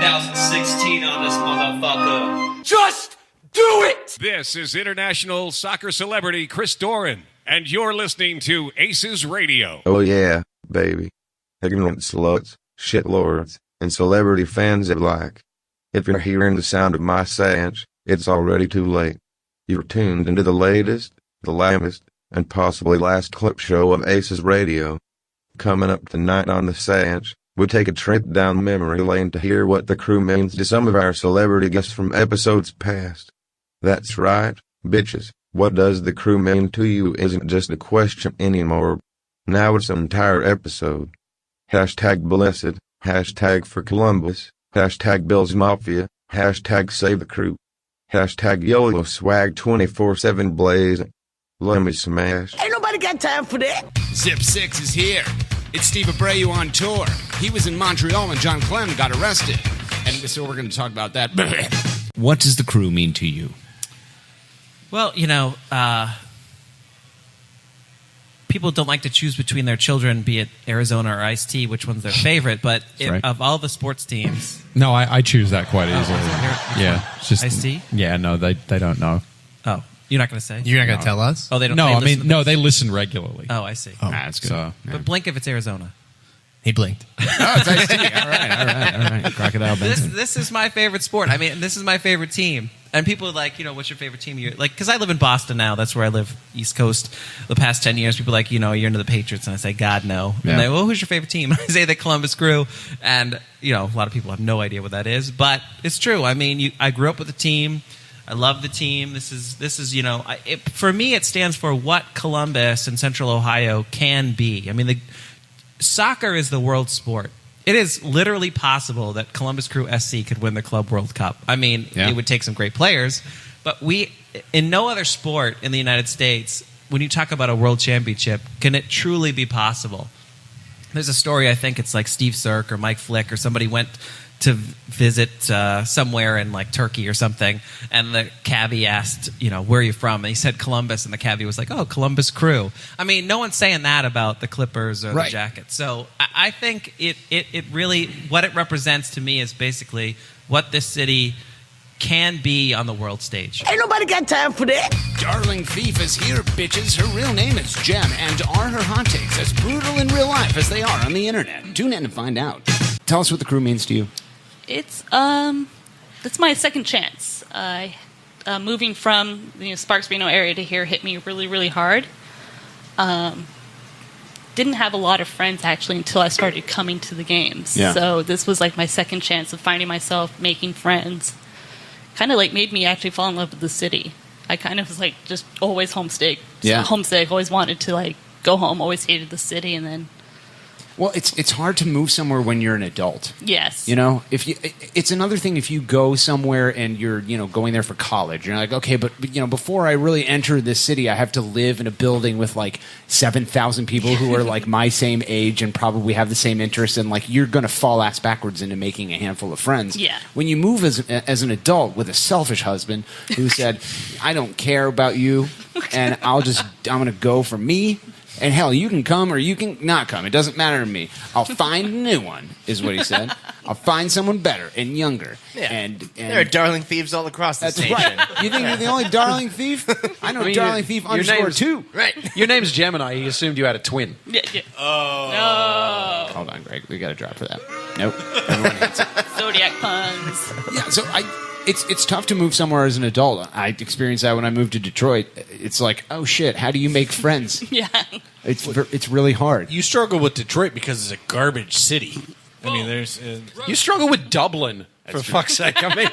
2016 on this motherfucker. Just do it! This is international soccer celebrity Chris Doran, and you're listening to ACES Radio. Oh yeah, baby. Ignorant sluts, shitlords, and celebrity fans alike. If you're hearing the sound of my sayings, it's already too late. You're tuned into the latest, the lamest, and possibly last clip show of ACES Radio. Coming up tonight on the sayings, we take a trip down memory lane to hear what the crew means to some of our celebrity guests from episodes past. That's right, bitches, what does the crew mean to you isn't just a question anymore. Now it's an entire episode. Hashtag blessed, hashtag for Columbus, hashtag Bills Mafia, hashtag save the crew, hashtag YOLO swag 24/7 blazing. Let me smash. Ain't nobody got time for that. Zip 6 is here. It's Steve Abreu on tour. He was in Montreal and John Clem got arrested. And so we're going to talk about that. What does the crew mean to you? Well, people don't like to choose between their children, be it Arizona or Ice-T, which one's their favorite. But right. Of all the sports teams... No, I choose that quite easily. Yeah. It's just, Ice-T? Yeah, no, they don't know. Oh, you're not going to say? You're not going to tell us? Oh, they don't. No, they they listen regularly. Oh, I see. Oh, that's good. So, But blink if it's Arizona. He blinked. Oh, it's Ice-T. All right. Crocodile Benson. This is my favorite sport. I mean, this is my favorite team. And people are like, what's your favorite team? Because I live in Boston now. That's where I live, East Coast. The past 10 years, people are like, you're into the Patriots. And I say, God, no. Yeah. And they, well, who's your favorite team? I say the Columbus Crew. And, a lot of people have no idea what that is. But it's true. I mean, I grew up with the team. I love the team. This is for me, it stands for what Columbus and Central Ohio can be. I mean, soccer is the world sport. It is literally possible that Columbus Crew SC could win the Club World Cup. I mean, It would take some great players, but in no other sport in the United States, when you talk about a world championship, can it truly be possible? There's a story, I think it's like Steve Sirk or Mike Flick or somebody went to visit somewhere in like Turkey or something, and the cabbie asked, where are you from? And he said Columbus, and the cabbie was like, oh, Columbus Crew. I mean, no one's saying that about the Clippers or the Jackets. So I think it really, what it represents to me is basically what this city can be on the world stage. Ain't nobody got time for that. Darling Thief is here, bitches. Her real name is Jem, and are her hot takes as brutal in real life as they are on the internet? Tune in and find out. Tell us what the crew means to you. It's my second chance. Moving from the Sparks-Reno area to here hit me really, really hard. Didn't have a lot of friends actually until I started coming to the games. Yeah. So this was like my second chance of finding myself, making friends. Kind of like made me actually fall in love with the city. I kind of was like just always homesick. Homesick. Always wanted to like go home. Always hated the city, and then. Well, it's hard to move somewhere when you're an adult. Yes. It's another thing if you go somewhere and you're, going there for college. You're like, okay, but before I really enter this city, I have to live in a building with like 7,000 people who are like my same age and probably have the same interests, and like you're going to fall ass backwards into making a handful of friends. Yeah. When you move as an adult with a selfish husband who said, I don't care about you, and I'm going to go for me. And hell, you can come or you can not come. It doesn't matter to me. I'll find a new one, is what he said. I'll find someone better and younger. Yeah. And there are darling thieves all across this nation. Right. You think you're the only darling thief? I know darling thief _2. Right. Your name's Gemini. He assumed you had a twin. Yeah. Oh. No. Hold on, Greg. We got to drop for that. Nope. Everyone hates it. Zodiac puns. Yeah, so It's tough to move somewhere as an adult. I experienced that when I moved to Detroit. It's like, oh shit, how do you make friends? Yeah. It's really hard. You struggle with Detroit because it's a garbage city. I mean, there's... You struggle with Dublin, for fuck's sake. I mean,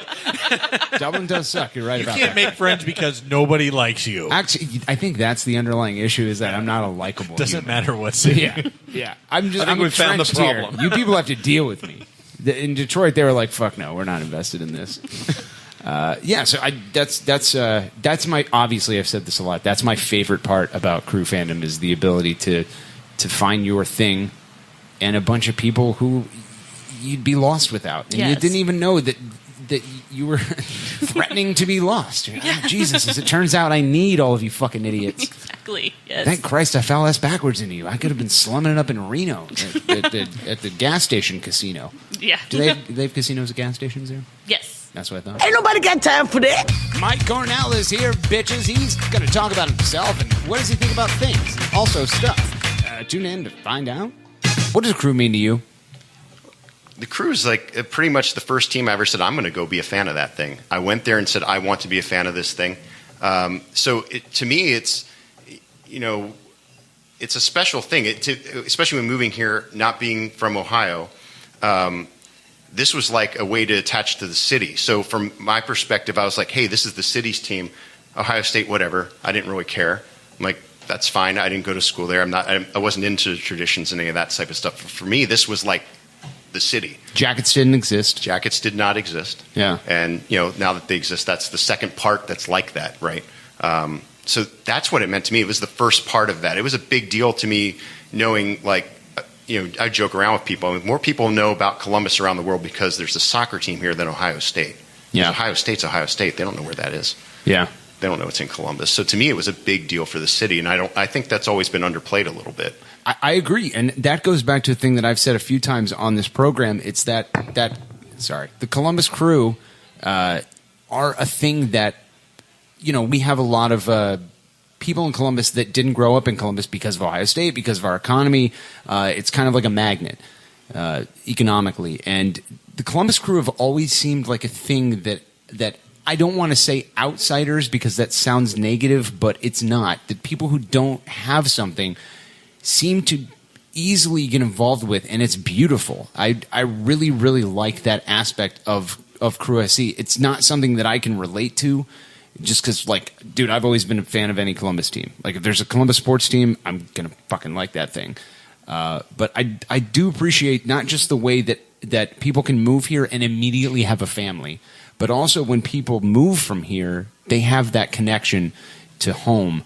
Dublin does suck. You're right about that. You can't make friends because nobody likes you. Actually, I think that's the underlying issue, is that I'm not a likable Doesn't human. matter what city. Yeah. I'm we found the problem. You people have to deal with me. In Detroit, they were like, fuck no, we're not invested in this. So that's my, obviously I've said this a lot, that's my favorite part about crew fandom, is the ability to find your thing and a bunch of people who you'd be lost without, and you didn't even know that you were threatening to be lost. Oh, Jesus, as it turns out, I need all of you fucking idiots. Exactly. Yes. Thank Christ I fell ass backwards into you. I could have been slumming it up in Reno at the gas station casino. Yeah. Do they have casinos at gas stations there? Yes. That's what I thought. Ain't nobody got time for that. Mike Cornell is here, bitches. He's going to talk about himself and what does he think about things. Also stuff. Tune in to find out. What does crew mean to you? The Crew is like pretty much the first team I ever said, I'm going to go be a fan of that thing. I went there and said, I want to be a fan of this thing. To me, it's, it's a special thing, especially when moving here, not being from Ohio. This was like a way to attach to the city. So from my perspective, I was like, hey, this is the city's team, Ohio State, whatever. I didn't really care. I'm like, that's fine. I didn't go to school there. I wasn't into the traditions and any of that type of stuff. For me, this was like the city. Jackets didn't exist. Jackets did not exist. Yeah. And, now that they exist, that's the second part that's like that, right? So that's what it meant to me. It was the first part of that. It was a big deal to me knowing, I joke around with people. I mean, more people know about Columbus around the world because there's a soccer team here than Ohio State. Yeah. Ohio State's Ohio State. They don't know where that is. Yeah. They don't know it's in Columbus. So to me, it was a big deal for the city, and I think that's always been underplayed a little bit. I agree, and that goes back to a thing that I've said a few times on this program. It's the Columbus Crew are a thing that, we have a lot of people in Columbus that didn't grow up in Columbus because of Ohio State, because of our economy. It's kind of like a magnet economically, and the Columbus Crew have always seemed like a thing that I don't want to say outsiders because that sounds negative, but it's not. That people who don't have something seem to easily get involved with, and it's beautiful. I really, really like that aspect of Crew SC. It's not something that I can relate to just because, dude, I've always been a fan of any Columbus team. Like, if there's a Columbus sports team, I'm going to fucking like that thing. But I do appreciate not just the way that people can move here and immediately have a family, but also when people move from here, they have that connection to home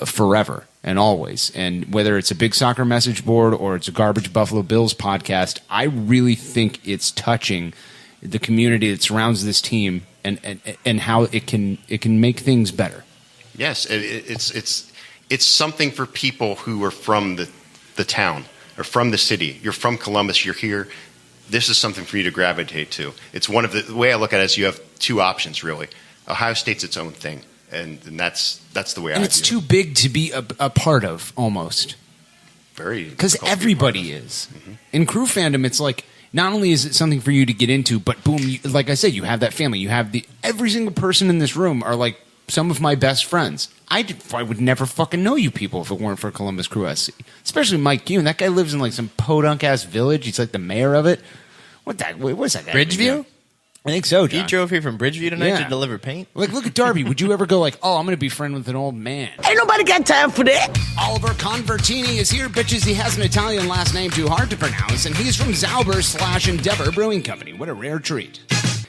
forever and always. And whether it's a big soccer message board or it's a Garbage Buffalo Bills podcast, I really think it's touching the community that surrounds this team and how it can make things better. Yes, it's something for people who are from the town or from the city. You're from Columbus. You're here. This is something for you to gravitate to. It's one of the way I look at it is you have two options really. Ohio State's its own thing, and that's the way I view it. And it's too big to be a part of almost. Very, because everybody is. Mm-hmm. In Crew fandom, it's like not only is it something for you to get into, but boom, like I said, you have that family. You have every single person in this room are like some of my best friends. I would never fucking know you people if it weren't for Columbus Crew SC. Especially Mike Kuhn. That guy lives in like some podunk-ass village. He's like the mayor of it. What's that guy? Bridgeview? I think so, John. You drove here from Bridgeview tonight to deliver paint? Like, look at Darby. Would you ever go like, oh, I'm going to be friend with an old man? Ain't nobody got time for that. Oliver Convertini is here, bitches. He has an Italian last name too hard to pronounce, and he's from Zauber/Endeavor Brewing Company. What a rare treat.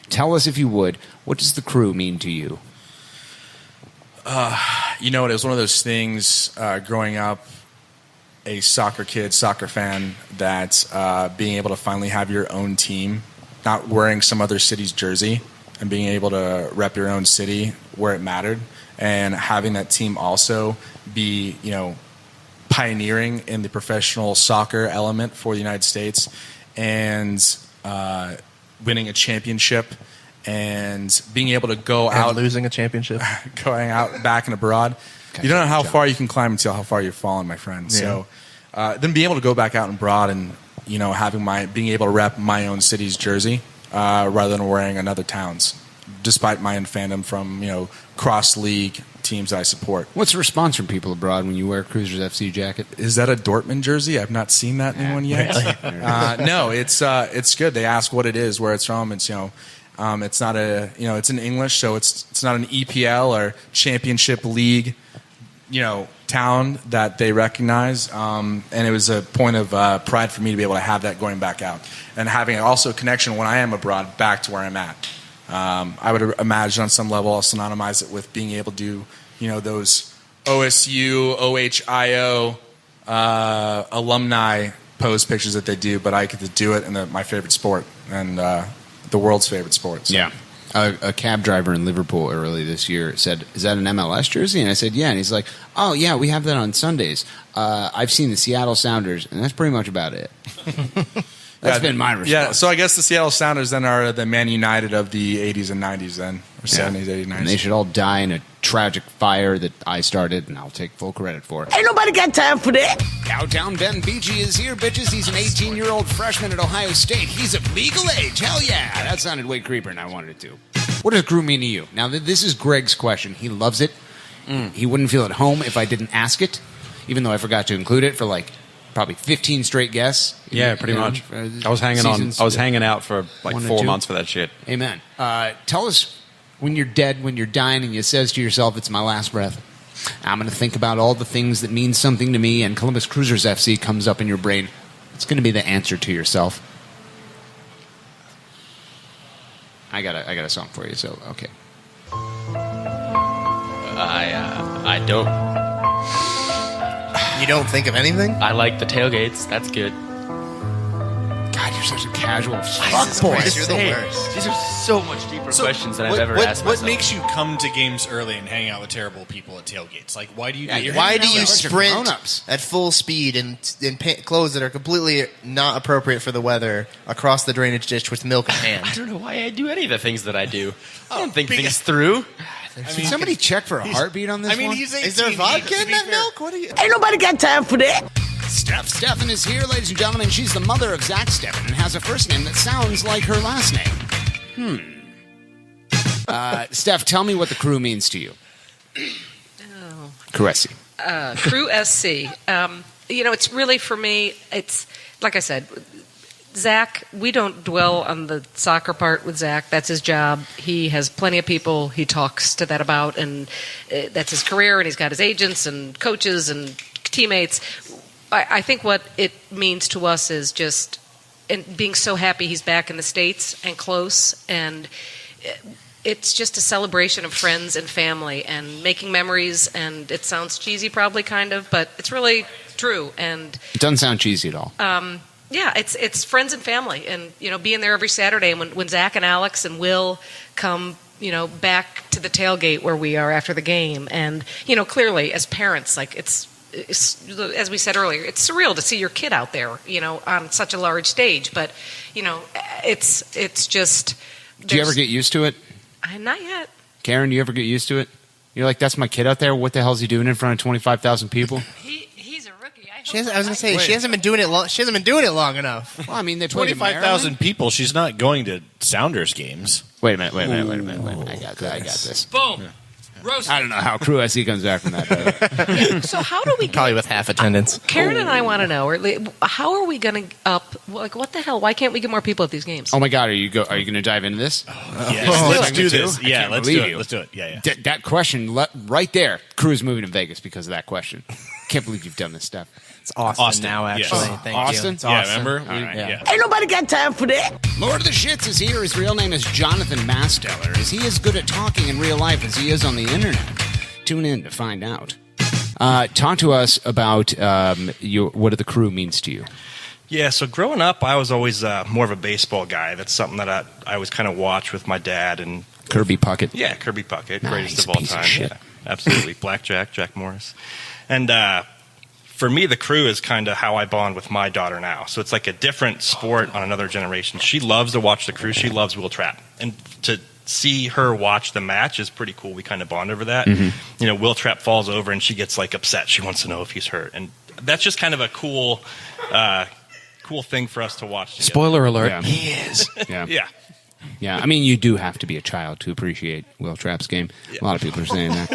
Tell us, if you would, what does the Crew mean to you? It was one of those things growing up, a soccer kid, soccer fan, that being able to finally have your own team, not wearing some other city's jersey, and being able to rep your own city where it mattered, and having that team also be, pioneering in the professional soccer element for the United States, and winning a championship, and being able to go out, losing a championship, going out back and abroad. You don't know how far you can climb until how far you've fallen, my friend. Yeah. So then being able to go back out and abroad and being able to rep my own city's jersey rather than wearing another town's, despite my own fandom from cross league teams that I support. What's the response from people abroad when you wear a Cruisers FC jacket? Is that a Dortmund jersey? I've not seen that in one yet. No, it's good. They ask what it is, where it's from. It's it's not it's in English, so it's not an EPL or Championship League town that they recognize, and it was a point of pride for me to be able to have that going back out and having also a connection when I am abroad back to where I'm at. I would imagine on some level I'll synonymize it with being able to do those OSU, OHIO alumni pose pictures that they do, but I get to do it in my favorite sport and the world's favorite sport. So. Yeah. A cab driver in Liverpool early this year said, "Is that an MLS jersey?" And I said, "Yeah." And he's like, "Oh yeah, we have that on Sundays. I've seen the Seattle Sounders, and that's pretty much about it." That's been my response. Yeah, so I guess the Seattle Sounders then are the Man United of the 80s and 90s then, or 70s, 80s, 90s. And they should all die in a tragic fire that I started, and I'll take full credit for it. Ain't nobody got time for that. Cowtown Ben Beachy is here, bitches. He's an 18-year-old freshman at Ohio State. He's of legal age. Hell yeah. That sounded way creepier than I wanted it to. What does crew mean to you? Now, this is Greg's question. He loves it. He wouldn't feel at home if I didn't ask it, even though I forgot to include it for probably 15 straight guests. Yeah, pretty much. I was hanging out for 4 months for that shit. Amen. Tell us when you're dead, when you're dying, and you says to yourself, "It's my last breath. I'm going to think about all the things that mean something to me," and Columbus Cruisers FC comes up in your brain. It's going to be the answer to yourself. I got a song for you, so okay. I don't. You don't think of anything? I like the tailgates. That's good. God, you're such a casual fuckboy. You're the worst. These are so much deeper questions than I've ever asked myself. What makes you come to games early and hang out with terrible people at tailgates? Like, why do you? Why do you sprint at full speed in clothes that are completely not appropriate for the weather across the drainage ditch with milk in hand? I don't know why I do any of the things that I do. I don't think things through. Did somebody check for a heartbeat on this one? Is there vodka in that milk? What are you? Ain't nobody got time for that. Steffen is here, ladies and gentlemen. She's the mother of Zach Steffen and has a first name that sounds like her last name. Steph, tell me what the crew means to you. Crew SC. Crew SC. It's really, for me, it's, like I said, Zach, we don't dwell on the soccer part with Zach. That's his job. He has plenty of people he talks to that about, and that's his career, and he's got his agents and coaches and teammates. I think what it means to us is just being so happy he's back in the States and close, and it's just a celebration of friends and family and making memories, and it sounds cheesy probably kind of, but it's really true. And it doesn't sound cheesy at all. Yeah, it's friends and family, and being there every Saturday. And when Zach and Alex and Will come, back to the tailgate where we are after the game, and clearly as parents, like it's as we said earlier, it's surreal to see your kid out there, on such a large stage. But it's just. Do you ever get used to it? Not yet. Karen, do you ever get used to it? You're like, that's my kid out there. What the hell is he doing in front of 25,000 people? He's a rookie. I was going to say, she hasn't been doing it long. She hasn't been doing it long enough. Well, I mean, they played 25,000 people. She's not going to Sounders games. Wait a minute. I got this. Boom. Yeah. I don't know how Crew SC comes back from that. So how do we probably with half attendance? Karen and I want to know, how are we going to what the hell? Why can't we get more people at these games? Oh my God, are you going to dive into this? Yes, let's do this. Yeah, let's do it. Let's do it. Yeah. That question right there. Crew's moving to Vegas because of that question. Can't believe you've done this stuff. It's Austin now, actually. Yes. Thank Austin? you. It's Austin. Remember? Right, yeah. Ain't nobody got time for that. Lord of the Shits is here. His real name is Jonathan Masteller. Is he as good at talking in real life as he is on the internet? Tune in to find out. Talk to us about what the Crew means to you. Yeah, so growing up, I was always more of a baseball guy. That's something that I always kind of watched with my dad. And Kirby Puckett. Yeah, Kirby Puckett, Nice, greatest of all piece of time. shit. Yeah, absolutely. Blackjack, Jack Morris. And for me, the Crew is kind of how I bond with my daughter now. So it's like a different sport on another generation. She loves to watch the Crew. She loves Will Trapp. And to see her watch the match is pretty cool. We kind of bond over that. Mm-hmm. Will Trapp falls over and she gets upset. She wants to know if he's hurt. And that's just kind of a cool thing for us to watch together. Spoiler alert. Yeah. He is. Yeah. Yeah, I mean, you do have to be a child to appreciate Will Trapp's game. Yeah. A lot of people are saying that.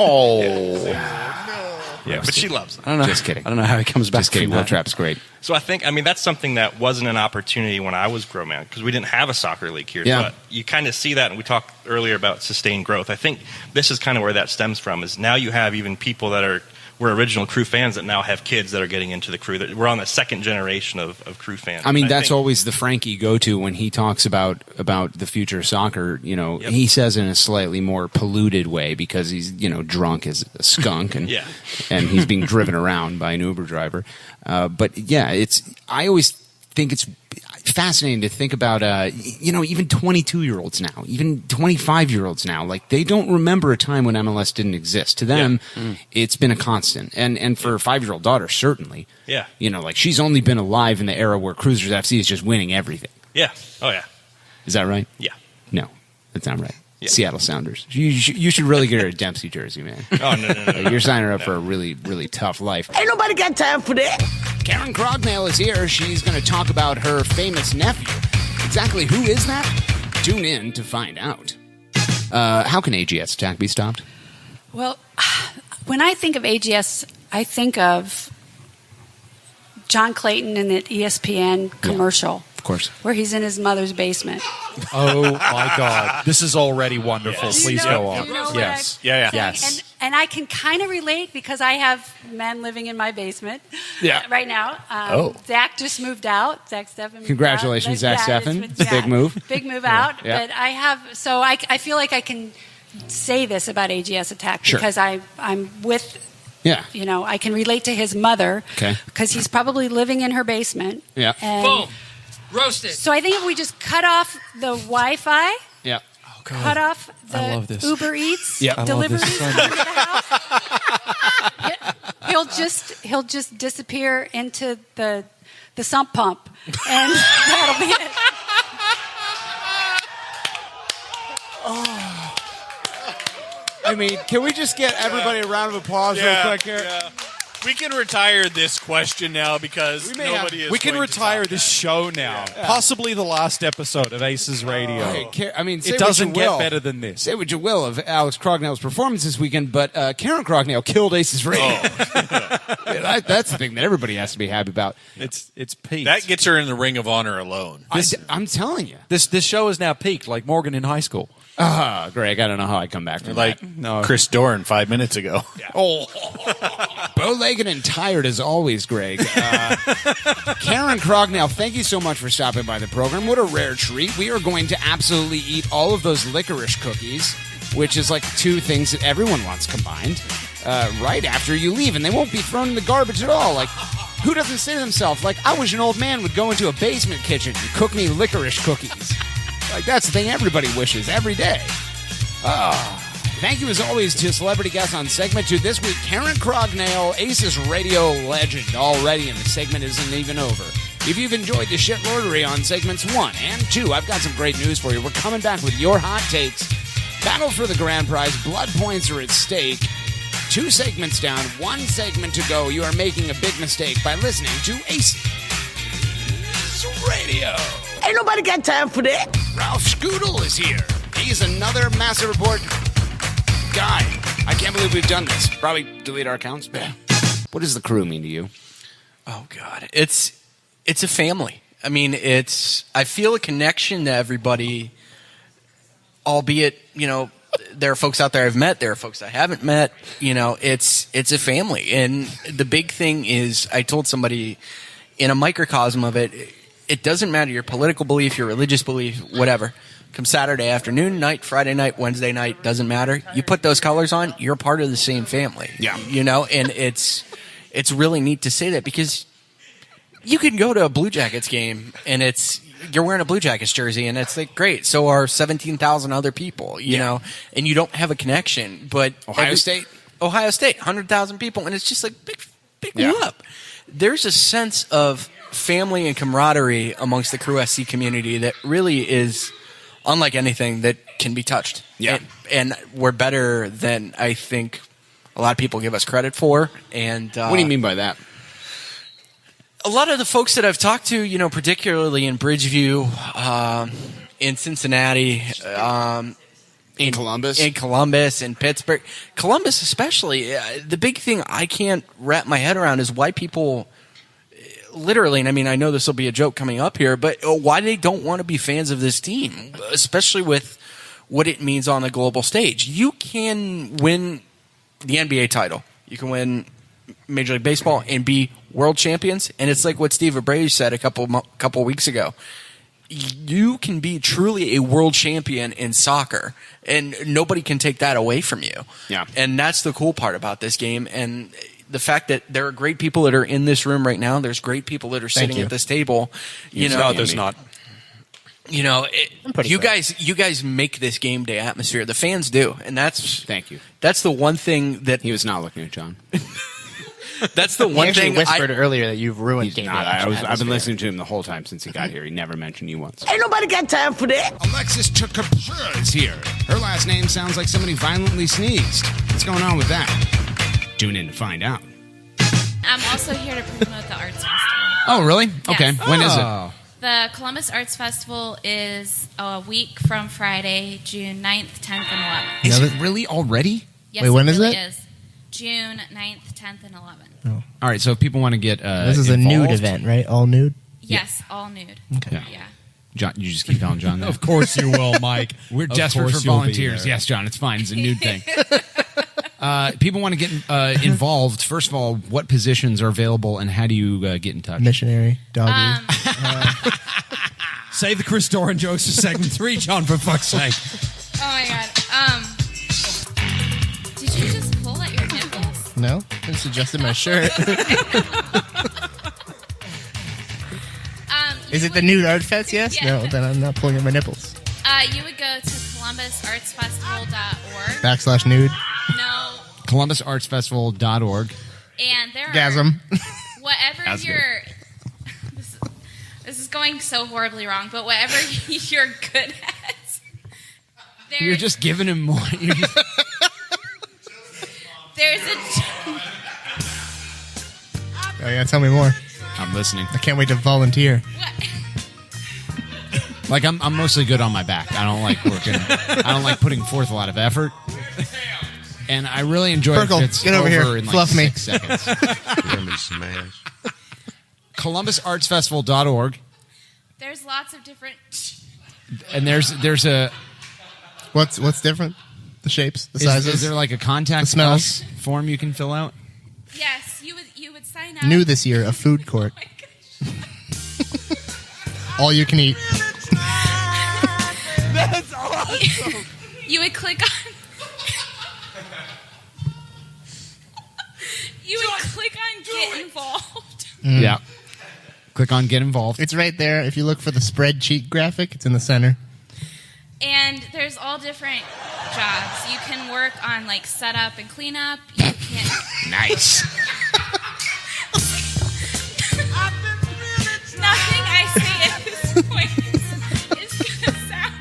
Yeah, but she loves it. I don't know. Just kidding. I don't know how he comes back. Just kidding. Will Trapp's great. So I think, that's something that wasn't an opportunity when I was growing up because we didn't have a soccer league here. Yeah. But you kind of see that, and we talked earlier about sustained growth. I think this is kind of where that stems from. Is now you have even people that were original Crew fans that now have kids that are getting into the Crew. We're on the second generation of Crew fans. I mean, that's always the Frankie go-to when he talks about the future of soccer. Yep. He says in a slightly more polluted way because he's drunk as a skunk and and he's being driven around by an Uber driver. But yeah, I always think it's fascinating to think about, even 22-year-olds now, even 25-year-olds now, like they don't remember a time when MLS didn't exist. To them, it's been a constant. And for a 5-year-old daughter, certainly. Yeah. Like she's only been alive in the era where Cruisers FC is just winning everything. Yeah. Oh, yeah. Is that right? Yeah. No, that's not right. Yeah. Seattle Sounders. You should really get her a Dempsey jersey, man. Oh, no. You're signing her up for a really, really tough life. Ain't nobody got time for that. Karen Crognale is here. She's going to talk about her famous nephew. Exactly who is that? Tune in to find out. How can AGS attack be stopped? Well, when I think of AGS, I think of John Clayton in the ESPN commercial. Of course. Where he's in his mother's basement. Oh my God! This is already wonderful. Yes. Please go on. Do you know what Yes. I'm saying? Yes. And I can kind of relate because I have men living in my basement right now. Zach just moved out. Zach Steffen. Congratulations, Zach Steffen. Big move. Big move out. Yeah. But I have, so I feel like I can say this about AGS Attack Sure. because I'm with, Yeah. I can relate to his mother. Okay. Because he's probably living in her basement. Yeah. And Boom. Roasted. so I think if we just cut off the Wi-Fi, Yeah. cut off I love this. the Uber Eats I love deliveries this so coming to the house, he'll just disappear into the sump pump, and that'll be it. I mean, can we just get everybody a round of applause real quick here? Yeah. We can retire this question now because nobody is. We can going to retire top this that. show now. Possibly the last episode of Aces Radio. Okay, I mean, say It what doesn't you get will. better than this. Say what you will of Alex Crognale's performance this weekend, but Karen Crognale killed Aces Radio. That's the thing that everybody has to be happy about. It's peaked. That gets her in the Ring of Honor alone. I'm telling you. This show is now peaked, like Morgan in high school. Greg, I don't know how I come back from Like that. No. Chris Doran 5 minutes ago. Bow-legged and tired as always, Greg. Karen Crognale, thank you so much for stopping by the program. What a rare treat. We are going to absolutely eat all of those licorice cookies, which is like two things that everyone wants combined, right after you leave. And they won't be thrown in the garbage at all. Like, who doesn't say to themselves, like, I wish an old man would go into a basement kitchen and cook me licorice cookies. Like, that's the thing everybody wishes every day. Thank you, as always, to celebrity guests on Segment 2 this week. Karen Crognale, Aces Radio legend already, and the segment isn't even over. If you've enjoyed the shit lordery on Segments 1 and 2, I've got some great news for you. We're coming back with your hot takes. Battle for the grand prize. Blood points are at stake. 2 segments down, 1 segment to go. You are making a big mistake by listening to Aces Radio. Ain't nobody got time for that. Ralph Scoodle is here. He's another Massive Report guy. I can't believe we've done this. Probably delete our accounts. Yeah. What does the crew mean to you? Oh God, it's a family. I mean, I feel a connection to everybody, albeit, there are folks out there I've met, there are folks I haven't met. It's a family. And the big thing is, I told somebody in a microcosm of it, it doesn't matter your political belief, your religious belief, whatever. Come Saturday afternoon, night, Friday night, Wednesday night, doesn't matter. You put those colors on, you're part of the same family. Yeah. And it's really neat to say that because you can go to a Blue Jackets game and you're wearing a Blue Jackets jersey and it's like, great. So are 17,000 other people, you know, and you don't have a connection. But Ohio State, 100,000 people. And it's just like, pick me up. There's a sense of family and camaraderie amongst the Crew SC community that really is unlike anything that can be touched. Yeah. And we're better than I think a lot of people give us credit for. And what do you mean by that? A lot of the folks that I've talked to, particularly in Bridgeview, in Cincinnati, in Columbus, in Pittsburgh, Columbus especially, the big thing I can't wrap my head around is why people literally, and I mean, I know this will be a joke coming up here, but why they don't want to be fans of this team, especially with what it means on the global stage. You can win the NBA title. You can win Major League Baseball and be world champions. And it's like what Steve Abreu said a couple weeks ago. You can be truly a world champion in soccer, and nobody can take that away from you. Yeah. And that's the cool part about this game. And the fact that there are great people that are in this room right now. There's great people that are sitting at this table. No, there's not. you know, you guys make this game day atmosphere. The fans do, and thank you. That's the one thing that he was not looking at John. That's the one thing. He whispered earlier that you've ruined game day. I've been listening to him the whole time since he got here. He never mentioned you once. Ain't nobody got time for that. Alexis Chakapura is here. Her last name sounds like somebody violently sneezed. What's going on with that? Tune in to find out. I'm also here to promote the arts festival. Oh, really? Okay. Yes. When is it? The Columbus Arts Festival is a week from Friday, June 9th, 10th, and 11th. Is it really already? Yes, Wait, when it is really it? is. June 9th, 10th, and 11th. Oh. All right, so if people want to get this is involved, a nude event, right? All nude? Yes, all nude. Okay. Yeah. John, you just keep calling John that. Of course you will, Mike. We're Of desperate course for you'll be volunteers. there. Yes, John, it's fine. It's a nude thing. People want to get involved. First of all, what positions are available and how do you get in touch? Missionary, doggy. Save the Chris Doran jokes for segment 3, John, for fuck's sake. Oh my god. Did you just pull at your nipples? No, I just adjusted my shirt. Is it the nude art fest? Yes. Yeah. No, then I'm not pulling at my nipples. You would go to columbusartsfestival.org. /nude. No. ColumbusArtsFestival.org. And there Gasm. are whatever That's you're. This is going so horribly wrong, but whatever you're good at, You're just giving him more. there's a. Oh yeah, tell me more. I'm listening. I can't wait to volunteer. Like I'm mostly good on my back. I don't like working. I don't like putting forth a lot of effort. And I really enjoy Burkle, it if it's get over here. in like Fluff me. 6 seconds. Let me smash. ColumbusArtsFestival.org. There's lots of different. And there's a. What's different? The shapes, the Is, sizes. is there like a contact The smells? us form you can fill out? Yes, you would sign up. New this year, a food court. All you can eat. That's awesome. You would click on. You would click on get involved. Yeah. Click on get involved. It's right there. If you look for the spreadsheet graphic, it's in the center. And there's all different jobs. You can work on like setup and cleanup. You can. Nice. Nothing I say at this point is gonna sound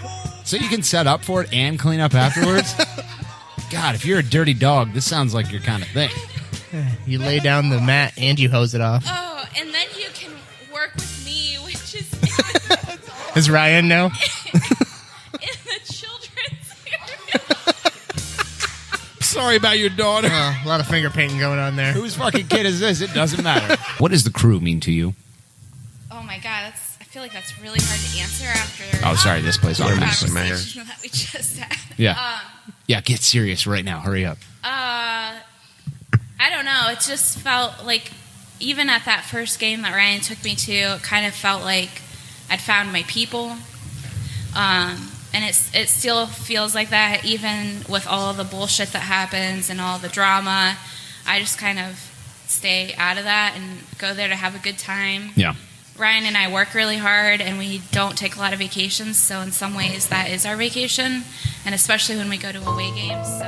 good. So you can set up for it and clean up afterwards? God, if you're a dirty dog, this sounds like your kind of thing. You lay down the mat and you hose it off. Oh, and then you can work with me, which is Does Ryan know? in the children's area. Sorry about your daughter. A lot of finger painting going on there. Whose fucking kid is this? It doesn't matter. What does the crew mean to you? Oh my god, I feel like that's really hard to answer after. Oh, sorry, this plays the automatically. conversation that we just had. Yeah. Yeah, get serious right now. Hurry up. I don't know. It just felt like, even at that first game that Ryan took me to, it kind of felt like I'd found my people. And it still feels like that, even with all the bullshit that happens and all the drama. I just kind of stay out of that and go there to have a good time. Yeah. Ryan and I work really hard, and we don't take a lot of vacations, so in some ways that is our vacation, and especially when we go to away games. So,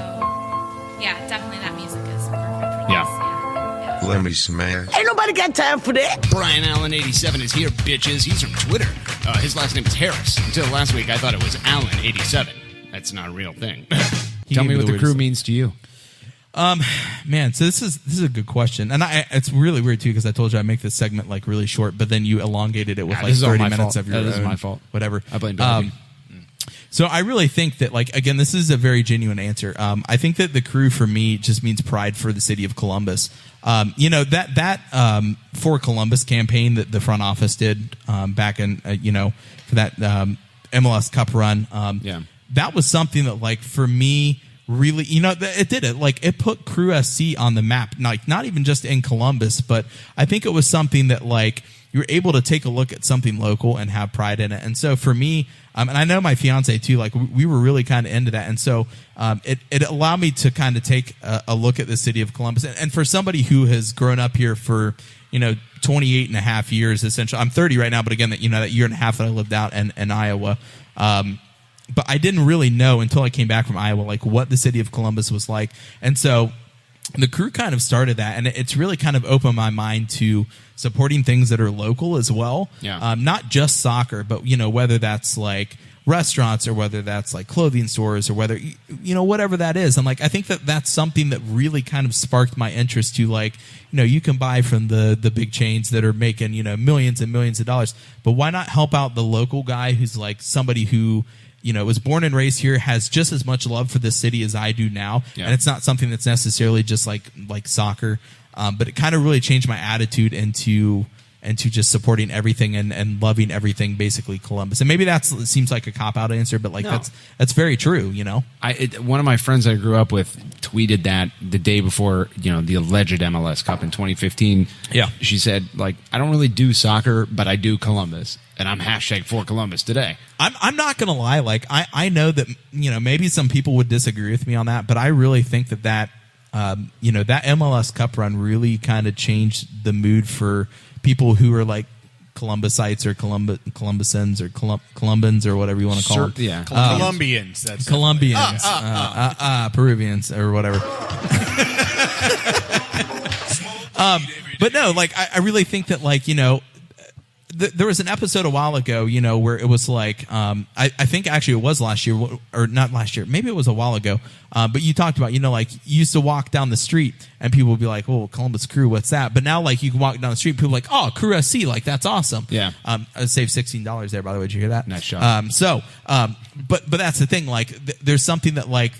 yeah, definitely that music is perfect for this. Yeah. Let me smash. Ain't nobody got time for that. Brian Allen 87 is here, bitches. He's from Twitter. His last name is Harris. Until last week, I thought it was Allen 87. That's not a real thing. Tell me what the crew means to you. Man, so this is a good question, and it's really weird too because I told you I make this segment like really short, but then you elongated it with like 30 minutes of your own. This is my fault. Whatever. I blame Darby. So I really think that, like, again, this is a very genuine answer. I think that the crew for me just means pride for the city of Columbus. That For Columbus campaign that the front office did back in for that MLS Cup run. That was something that, like, for me, really, it did it. Like, it put Crew SC on the map, like, not even just in Columbus, but I think it was something that, like, you were able to take a look at something local and have pride in it. And so for me, and I know my fiance too, like, we were really kind of into that. And so it allowed me to kind of take a look at the city of Columbus. And for somebody who has grown up here for, 28 and a half years, essentially. I'm 30 right now, but again, that year and a half that I lived out in Iowa. But I didn't really know until I came back from Iowa, like what the city of Columbus was like. And so the crew kind of started that, and it's really kind of opened my mind to supporting things that are local as well. Yeah. Not just soccer, but, whether that's like restaurants or whether that's like clothing stores or whether, whatever that is. And like, I think that that's something that really kind of sparked my interest to like, you can buy from the big chains that are making, millions and millions of dollars, but why not help out the local guy who's like somebody who, was born and raised here, has just as much love for the city as I do now. Yeah. And it's not something that's necessarily just like soccer. But it kind of really changed my attitude into just supporting everything and loving everything, basically Columbus. And maybe it seems like a cop-out answer, but like that's very true, One of my friends I grew up with tweeted that the day before, the alleged MLS Cup in 2015. Yeah. She said, like, I don't really do soccer, but I do Columbus. And I'm hashtag for Columbus today. I'm not going to lie. Like, I know that, maybe some people would disagree with me on that, but I really think that that MLS Cup run really kind of changed the mood for people who are like Columbusites or Columbusans or Columbans or whatever you want to call them. Yeah. Colombians. That's Colombians. Peruvians or whatever. But no, like, I really think that, like, there was an episode a while ago, where it was like, I think actually it was last year, or not last year, maybe it was a while ago, but you talked about, like, you used to walk down the street and people would be like, oh, Columbus Crew, what's that? But now, like, you can walk down the street and people are like, oh, Crew SC, like, that's awesome. Yeah. I saved $16 there, by the way. Did you hear that? Nice shot. But that's the thing, like, there's something that, like,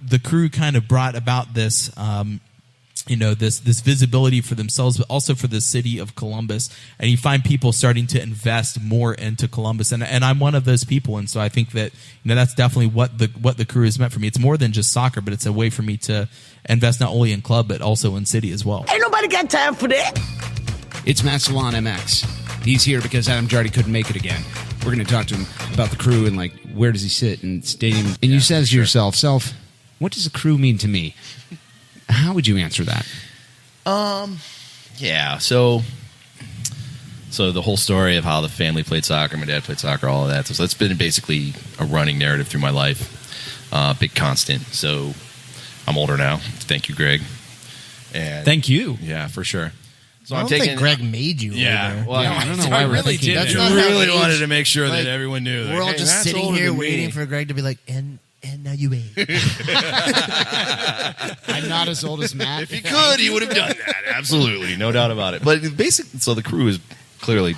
the Crew kind of brought about this, this visibility for themselves, but also for the city of Columbus. And you find people starting to invest more into Columbus. And I'm one of those people. And so I think that, that's definitely what the Crew has meant for me. It's more than just soccer, but it's a way for me to invest not only in club, but also in city as well. Ain't nobody got time for that. It's Matt Salon MX. He's here because Adam Jardy couldn't make it again. We're going to talk to him about the Crew and, like, where does he sit and stadium. And you says to yourself, what does a Crew mean to me? How would you answer that? Yeah. So the whole story of how the family played soccer, my dad played soccer, all of that. So that's been basically a running narrative through my life. Big constant. So I'm older now. Thank you, Greg. And thank you. Yeah, for sure. So I don't think Greg made you. Yeah. Older. Well, I don't know why we're really thinking did. that. I really wanted to make sure that everyone knew. We're all just sitting here waiting for Greg to be like, and now you age. I'm not as old as Matt. If he could, he would have done that. Absolutely. No doubt about it. But basically, so the Crew is clearly,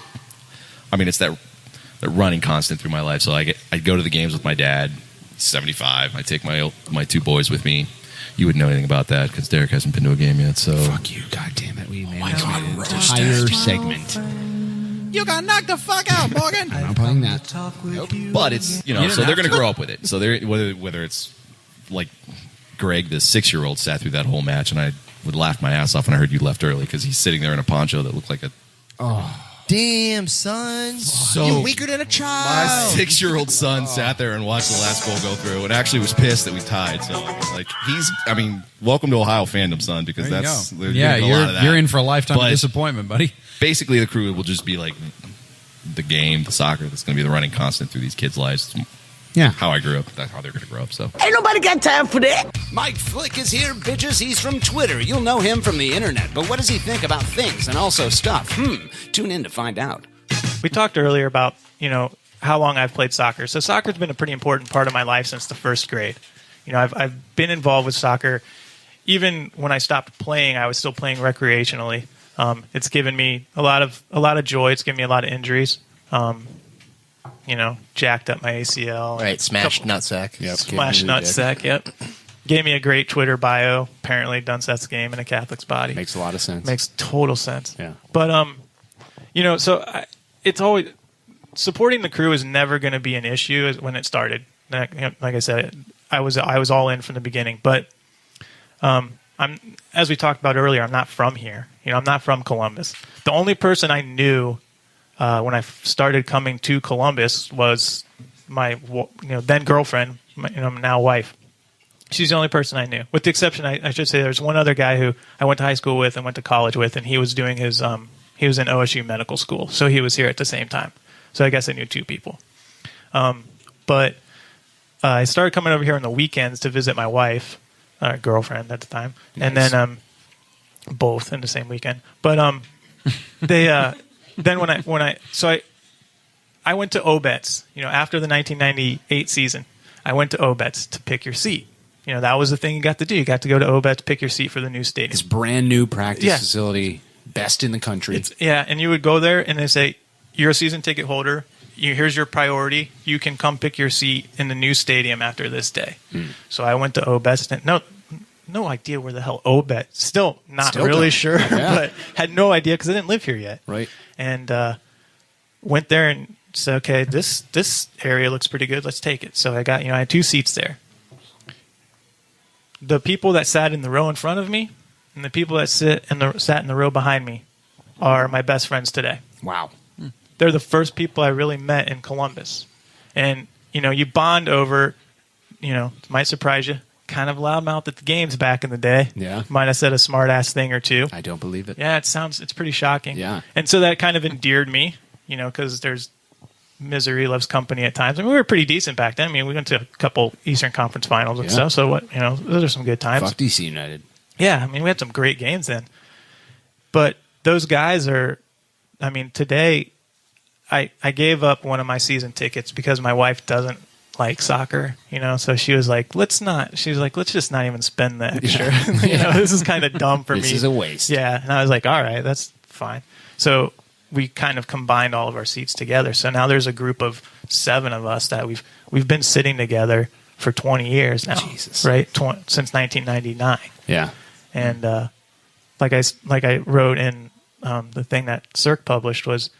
it's that running constant through my life. So I go to the games with my dad. He's 75. I take my two boys with me. You wouldn't know anything about that because Derek hasn't been to a game yet. So fuck you. God damn it. We made an entire segment. You got knocked the fuck out, Morgan. I'm not playing that. Nope. But it's so they're going to grow up with it. So they're whether it's like Greg, the 6-year-old, sat through that whole match, and I would laugh my ass off when I heard you left early because he's sitting there in a poncho that looked like a. Oh. Damn, son. So you're weaker than a child. My 6-year-old son sat there and watched the last goal go through and actually was pissed that we tied. So, like, welcome to Ohio fandom, son, because that's... You're in for a lifetime of disappointment, buddy. Basically, the Crew will just be like the game, the soccer that's going to be the running constant through these kids' lives. Yeah. How I grew up. That's how they're going to grow up, so... Ain't nobody got time for that. Mike Flick is here, bitches. He's from Twitter. You'll know him from the internet. But what does he think about things and also stuff? Tune in to find out. We talked earlier about, how long I've played soccer. So soccer's been a pretty important part of my life since the first grade. I've been involved with soccer. Even when I stopped playing, I was still playing recreationally. It's given me a lot of joy. It's given me a lot of injuries. Jacked up my ACL. Right, smashed nutsack. Yep. Smashed nutsack, yep. Gave me a great Twitter bio. Apparently done Seth's game in a Catholic's body. Makes a lot of sense. Makes total sense. Yeah. But, it's always... Supporting the Crew is never going to be an issue when it started. Like I said, I was all in from the beginning. But as we talked about earlier, I'm not from here. I'm not from Columbus. The only person I knew when I started coming to Columbus was my then girlfriend, now wife. She's the only person I knew, with the exception, I should say, there's one other guy who I went to high school with and went to college with, and he was doing his He was in OSU medical school, so he was here at the same time. So I guess I knew 2 people. But I started coming over here on the weekends to visit my wife, girlfriend at the time, and then both in the same weekend. But they then when I went to Obet's, after the 1998 season, I went to Obet's to pick your seat. That was the thing you got to do. You got to go to Obet's, pick your seat for the new stadium. It's brand new practice facility, best in the country. And you would go there and they say, you're a season ticket holder. Here's your priority. You can come pick your seat in the new stadium after this day. So I went to Obet's. No idea where the hell Obet. Still not really sure, but had no idea because I didn't live here yet. Right. And went there and said, okay, this area looks pretty good. Let's take it. So I got, I had 2 seats there. The people that sat in the row in front of me and the people that sat in the row behind me are my best friends today. Wow. They're the first people I really met in Columbus. And, you bond over, might surprise you, kind of loudmouth at the games back in the day. Yeah. Might have said a smart-ass thing or 2. I don't believe it. Yeah, it's pretty shocking. Yeah. And so that kind of endeared me, because there's misery loves company at times. I mean, we were pretty decent back then. I mean, we went to a couple Eastern Conference finals and stuff. So those are some good times. Fuck DC United. Yeah, I mean, we had some great games then. But those guys are, today I gave up one of my season tickets because my wife doesn't like soccer, so she was like, let's just not even spend the extra. This is kind of dumb for me. This is a waste. Yeah. And I was like, all right, that's fine. So we kind of combined all of our seats together. So now there's a group of 7 of us that we've been sitting together for 20 years now. Jesus. Right? Since 1999. Yeah. And like I wrote in the thing that Cirque published was,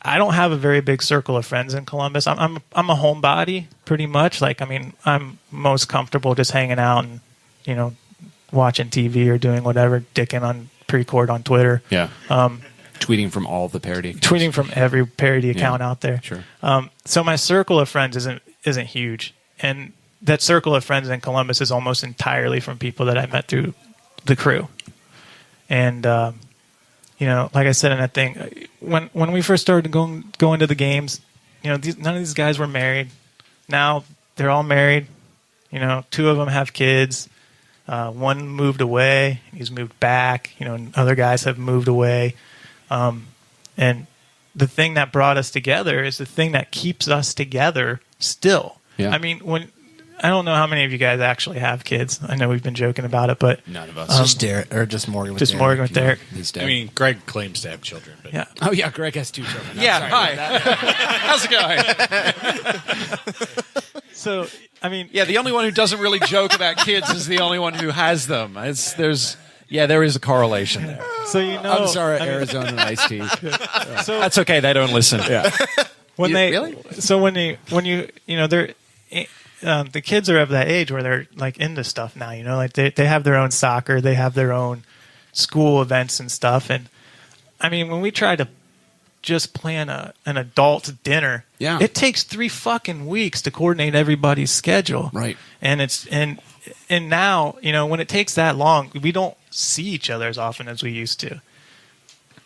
I don't have a very big circle of friends in Columbus. I'm a homebody pretty much. I'm most comfortable just hanging out and watching TV or doing whatever, dicking on pre-cord on Twitter. Yeah. Tweeting from all the parody accounts. Tweeting from every parody account out there. Sure. So my circle of friends isn't huge, and that circle of friends in Columbus is almost entirely from people that I met through the crew. And like I said in that thing, when we first started going to the games, none of these guys were married. Now they're all married. 2 of them have kids. One moved away. He's moved back. And other guys have moved away. And the thing that brought us together is the thing that keeps us together still. Yeah. I mean, I don't know how many of you guys actually have kids. I know we've been joking about it, but none of us. Just Derek, or just Morgan. Just Morgan with Derek. He's dead. I mean, Greg claims to have children. But Yeah. Oh yeah, Greg has 2 children. Yeah, hi. How's it going? So, I mean, Yeah, the only one who doesn't really joke about kids is the only one who has them. There is a correlation there. so I'm sorry, Arizona and Ice Tea. So That's okay. They don't listen. Yeah. The kids are of that age where they're like into stuff now, like they have their own soccer, they have their own school events and stuff. And I mean, when we try to just plan an adult dinner, it takes 3 fucking weeks to coordinate everybody's schedule. Right. And and now, when it takes that long, we don't see each other as often as we used to.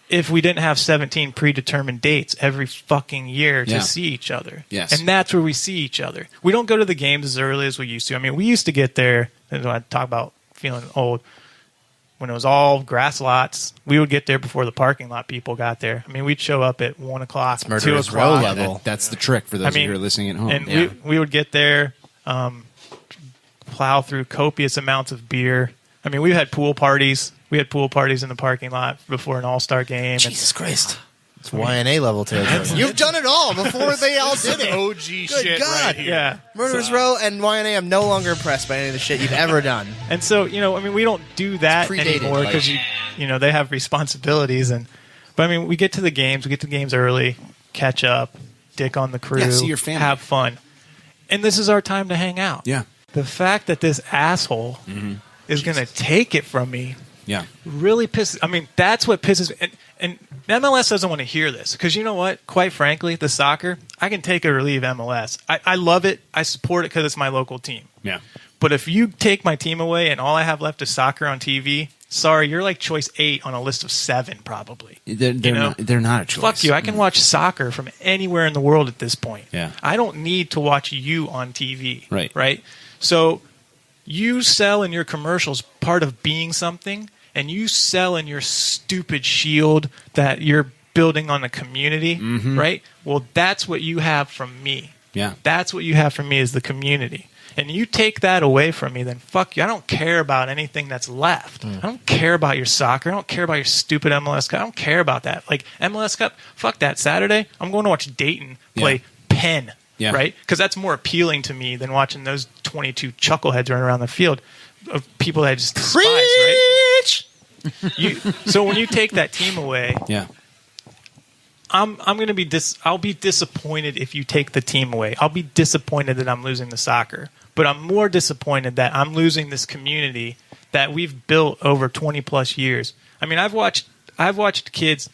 If we didn't have 17 predetermined dates every fucking year to see each other. Yes. And that's where we see each other. We don't go to the games as early as we used to. I mean, we used to get there, and when I talk about feeling old, when it was all grass lots, we would get there before the parking lot people got there. I mean, we'd show up at 1 o'clock, 2 Murderer's o'clock. Row level. That's the trick for those of you who are listening at home. And we would get there, plow through copious amounts of beer. I mean, we had pool parties. We had pool parties in the parking lot before an all-star game. Jesus Christ. It's YNA level territory. You've done it all before they all did it. OG Good shit God. right here. Yeah. Murderers Row and YNA, I'm no longer impressed by any of the shit you've ever done. And so, we don't do that It's predated, anymore because they have responsibilities. But I mean, we get to the games early, catch up, dick on the crew, Yeah, see your family. have fun, and this is our time to hang out. Yeah. The fact that this asshole is going to take it from me, really pisses. I mean, that's what pisses me. And MLS doesn't want to hear this because you know what? Quite frankly, the soccer, I can take or leave MLS. I love it. I support it because it's my local team. Yeah. But if you take my team away and all I have left is soccer on TV, sorry, you're like choice 8 on a list of 7 probably. They're not a choice. Fuck you. I can watch soccer from anywhere in the world at this point. Yeah. I don't need to watch you on TV. Right. Right? So you sell in your commercials part of being something, and you sell in your stupid shield that you're building on a community, right? Well, that's what you have from me. Yeah. That's what you have from me is the community. And you take that away from me, then fuck you. I don't care about anything that's left. I don't care about your soccer. I don't care about your stupid MLS Cup. I don't care about that. Like, MLS Cup, fuck that. Saturday, I'm going to watch Dayton play Penn, right? Because that's more appealing to me than watching those 22 chuckleheads run around the field of people that I just despise, right? So when you take that team away, I'm going to be I'll be disappointed if you take the team away. I'll be disappointed that I'm losing the soccer. But I'm more disappointed that I'm losing this community that we've built over 20 plus years. I mean, I've watched kids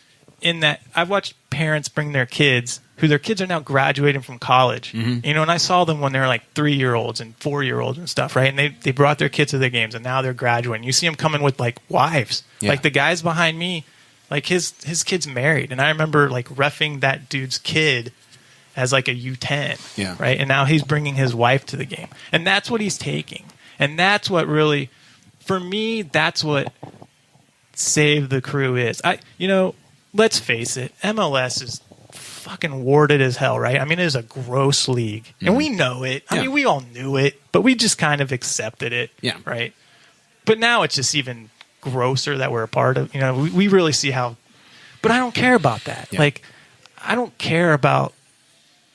I've watched parents bring their kids who their kids are now graduating from college. And I saw them when they were like 3-year-olds and 4-year-olds and stuff, right? And they brought their kids to their games, and now they're graduating. You see them coming with like wives. Like the guys behind me, like his kid's married, and I remember like reffing that dude's kid as like a U10, right? And now he's bringing his wife to the game, and that's what he's taking, and that's what really, for me, that's what Save the Crew is. Let's face it, MLS is fucking warded as hell, right? I mean, it is a gross league, and we know it. I mean, we all knew it, but we just kind of accepted it, right? But now it's just even grosser that we're a part of. We really see how, but I don't care about that. Like, I don't care about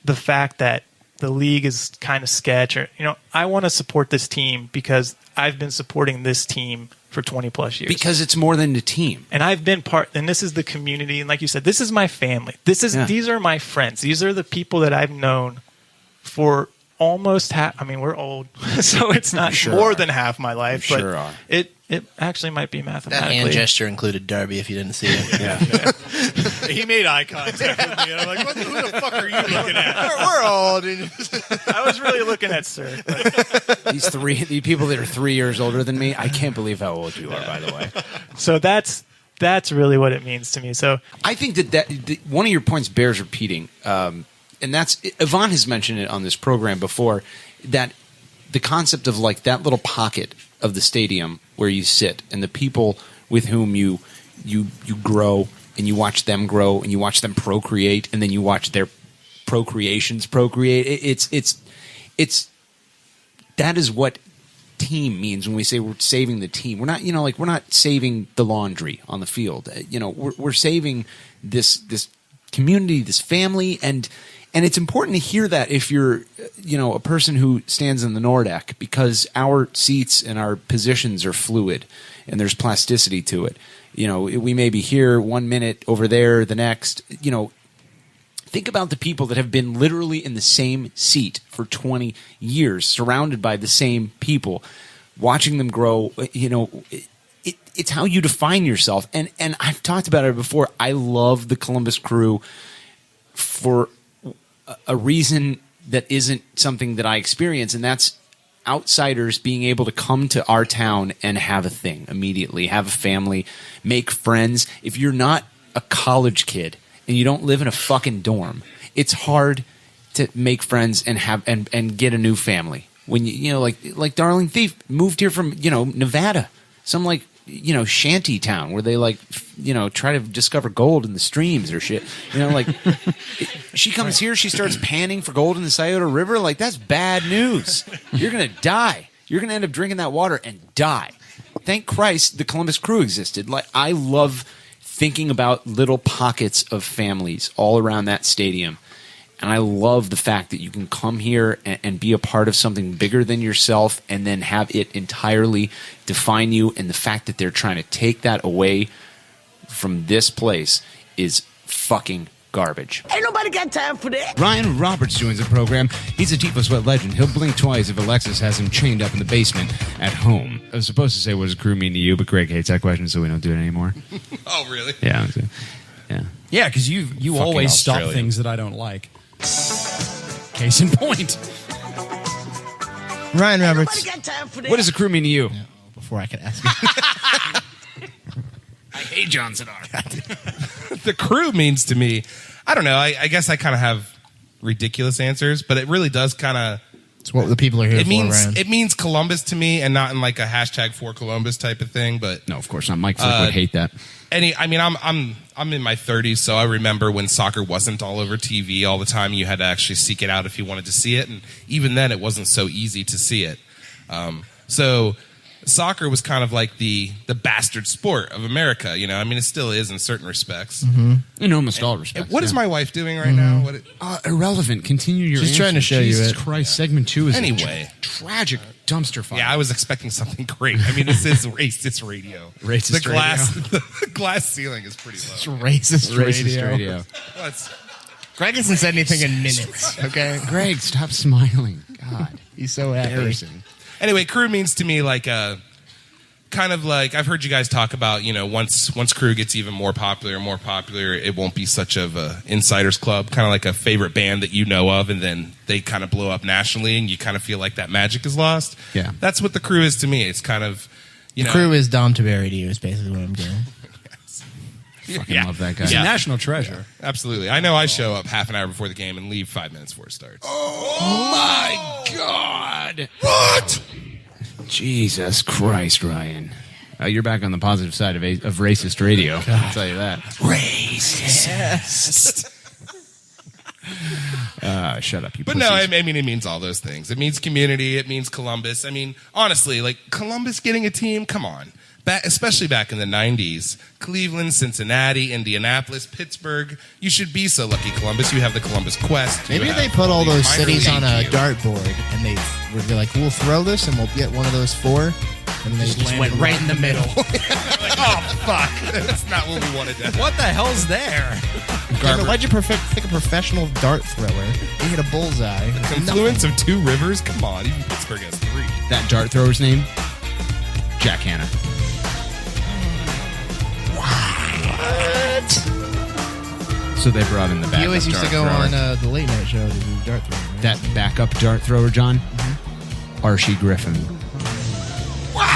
the fact that the league is kind of sketch, or I want to support this team because I've been supporting this team for 20 plus years. Because it's more than a team. And I've been and this is the community, and like you said, this is my family. These are my friends. These are the people that I've known for almost half. I mean, we're old, so it's not more than half my life, but it actually might be mathematically. That hand gesture included Darby, if you didn't see it. He made eye contact with me, and I'm like, who the fuck are you looking at? We're old. I was really looking at Sir. The people that are 3 years older than me, I can't believe how old you are, by the way. So that's really what it means to me. So I think that one of your points bears repeating, and that's Yvonne has mentioned it on this program before, that the concept of like that little pocket of the stadium where you sit and the people with whom you grow, and you watch them grow, and you watch them procreate, and then you watch their procreations procreate. It's that is what team means when we say we're saving the team. We're not, we're not saving the laundry on the field. We're saving this community, this family, and it's important to hear that if you're, a person who stands in the Nordeck, because our seats and our positions are fluid and there's plasticity to it. We may be here 1 minute, over there the next. Think about the people that have been literally in the same seat for 20 years, surrounded by the same people, watching them grow. It's how you define yourself. And I've talked about it before. I love the Columbus Crew for a reason that isn't something that I experience, and that's outsiders being able to come to our town and have a thing immediately, have a family, make friends. If you're not a college kid and you don't live in a fucking dorm, it's hard to make friends and have and get a new family. When like Darling Thief moved here from Nevada, some shanty town where they try to discover gold in the streams or shit. She comes here, she starts panning for gold in the Scioto River. Like, that's bad news. You're gonna die. You're gonna end up drinking that water and die. Thank Christ the Columbus Crew existed. Like, I love thinking about little pockets of families all around that stadium. And I love the fact that you can come here and be a part of something bigger than yourself and then have it entirely define you. And the fact that they're trying to take that away from this place is fucking garbage. Ain't nobody got time for that. Ryan Roberts joins the program. He's a Tifo Sweat legend. He'll blink twice if Alexis has him chained up in the basement at home. I was supposed to say, what does crew mean to you? But Greg hates that question, so we don't do it anymore. Oh, really? Yeah. Yeah, because you always stop things that I don't like. Case in point. Ryan Roberts. Nobody got time for that. What does the crew mean to you? Before I can ask you. I hate John Sedar. The crew means to me, I don't know. I guess I kind of have ridiculous answers, but it really does kind of. It's what the people are here for, Ryan. It means Columbus to me, and not in like a hashtag for Columbus type of thing. But no, of course not. Mike Flick would hate that. I'm in my 30s, so I remember when soccer wasn't all over TV all the time. You had to actually seek it out if you wanted to see it, and even then, it wasn't so easy to see it. So soccer was kind of like the bastard sport of America. You know, I mean, it still is in certain respects. Mm-hmm. In almost all respects. What is my wife doing right now? Irrelevant. Continue your She's answer. trying to show Jesus you it. Christ, segment 2 is Anyway. a tragic dumpster fire. Yeah, I was expecting something great. I mean, this is racist radio. Racist The glass ceiling is pretty low. It's racist radio. Well, Greg hasn't said anything in minutes, okay? Greg, stop smiling. God. He's so happy. Embarrassing. Anyway, crew means to me like kind of like I've heard you guys talk about, you know, once crew gets even more popular, it won't be such of a insiders club, kind of like a favorite band that you know of, and then they kind of blow up nationally, and you kind of feel like that magic is lost. Yeah, that's what the crew is to me. It's kind of, you know, the crew is Dom Taveri to you is basically what I'm getting. Fucking love that guy. He's a national treasure. Absolutely. I know I show up half an hour before the game and leave 5 minutes before it starts. Oh my God! What? Jesus Christ, Ryan. You're back on the positive side of racist radio. I'll tell you that. Racist. Shut up, you But pussies. no, I mean, it means all those things. It means community. It means Columbus. I mean, honestly, like Columbus getting a team, come on. Especially back in the 90s. Cleveland, Cincinnati, Indianapolis, Pittsburgh. You should be so lucky, Columbus. You have the Columbus Quest. Maybe they put all those cities on a dartboard, and they would be like, we'll throw this, and we'll get one of those 4. And they just went right in the middle. Oh, fuck. That's not what we wanted to happen. What the hell's there? Why'd you pick a professional dart thrower? You hit a bullseye. The confluence of 2 rivers? Come on. Even Pittsburgh has 3. That dart thrower's name? Jack Hanna. What? So they brought in the backup. He always used to go on the late night show to do dart throwing. Right? That backup dart thrower, John? Mm-hmm. Archie Griffin. What?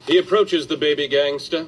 He approaches the baby gangster,